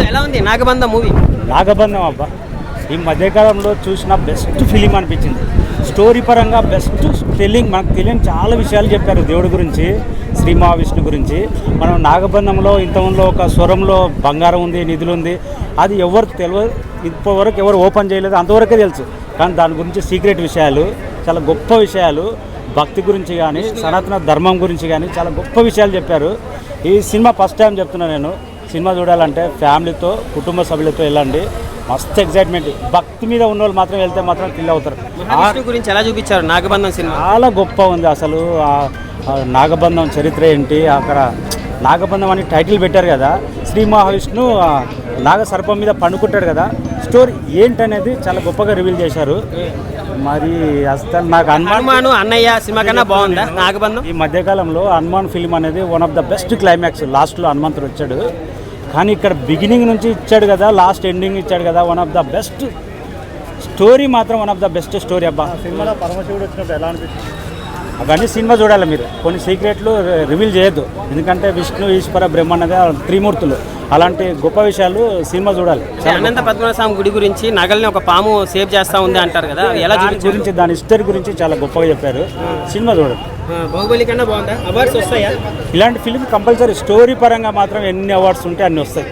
ఎలా ఉంది నాగబంధం మూవీ? నాగబంధం అబ్బా ఈ మధ్యకాలంలో చూసిన బెస్ట్ ఫిలిం అనిపించింది. స్టోరీ పరంగా బెస్ట్ టెల్లింగ్, మనకు తెలియని చాలా విషయాలు చెప్పారు దేవుడి గురించి, శ్రీ మహావిష్ణు గురించి. మనం నాగబంధంలో ఇంతకుముందులో ఒక స్వరంలో బంగారం ఉంది, నిధులు ఉంది, అది ఎవరికి తెలియదు, ఇప్పటివరకు ఎవరు ఓపెన్ చేయలేదు, అంతవరకే తెలుసు. కానీ దాని గురించి సీక్రెట్ విషయాలు, చాలా గొప్ప విషయాలు, భక్తి గురించి కానీ సనాతన ధర్మం గురించి కానీ చాలా గొప్ప విషయాలు చెప్పారు. ఈ సినిమా ఫస్ట్ టైం చెప్తున్నాను నేను, సినిమా చూడాలంటే ఫ్యామిలీతో కుటుంబ సభ్యులతో వెళ్ళండి, మస్తు ఎగ్జైట్మెంట్. భక్తి మీద ఉన్న వాళ్ళు మాత్రం వెళ్తే మాత్రం థ్రిల్ అవుతారు. మహావిష్ణు గురించి ఎలా చూపించారు నాగబంధం సినిమా? చాలా గొప్ప ఉంది అసలు. నాగబంధం చరిత్ర ఏంటి, అక్కడ నాగబంధం అని టైటిల్ పెట్టారు కదా, శ్రీ మహావిష్ణు నాగ సర్పం మీద పండుకుంటాడు కదా, స్టోరీ ఏంటనేది చాలా గొప్పగా రివీల్ చేశారు. మరి అసలు నాకు హనుమాను అన్నయ్య సినిమా కన్నా బాగుందా నాగబంధం? ఈ మధ్యకాలంలో హనుమాన్ ఫిల్మ్ అనేది one of the best climax. లాస్ట్లో హనుమంతుడు వచ్చాడు, కానీ ఇక్కడ బిగినింగ్ నుంచి ఇచ్చాడు కదా, లాస్ట్ ఎండింగ్ ఇచ్చాడు కదా, one of the best story, మాత్రం one of the best story అబ్బా. సినిమాలో పరమశివుడు వచ్చినప్పుడు ఎలా అనిపిస్తుంది? అవన్నీ సినిమా చూడాలి మీరు, కొన్ని సీక్రెట్లు రివీల్ చేయొద్దు, ఎందుకంటే విష్ణు ఈశ్వర బ్రహ్మ అనేది త్రిమూర్తులు, అలాంటి గొప్ప విషయాలు సినిమా చూడాలి. అనంత పద్మనాభ స్వామి గుడి గురించి నగల్ని ఒక పాము సేవ్ చేస్తా ఉంది అంటారు కదా, ఎలా గురించి దాని హిస్టరీ గురించి చాలా గొప్పగా చెప్పారు. సినిమా చూడాలి. బాహుబలి కన్నా బాగుందా? అవార్డ్స్ వస్తాయా? ఇలాంటి ఫిలిం కంపల్సరీ స్టోరీ పరంగా మాత్రం ఎన్ని అవార్డ్స్ ఉంటే అన్ని వస్తాయి.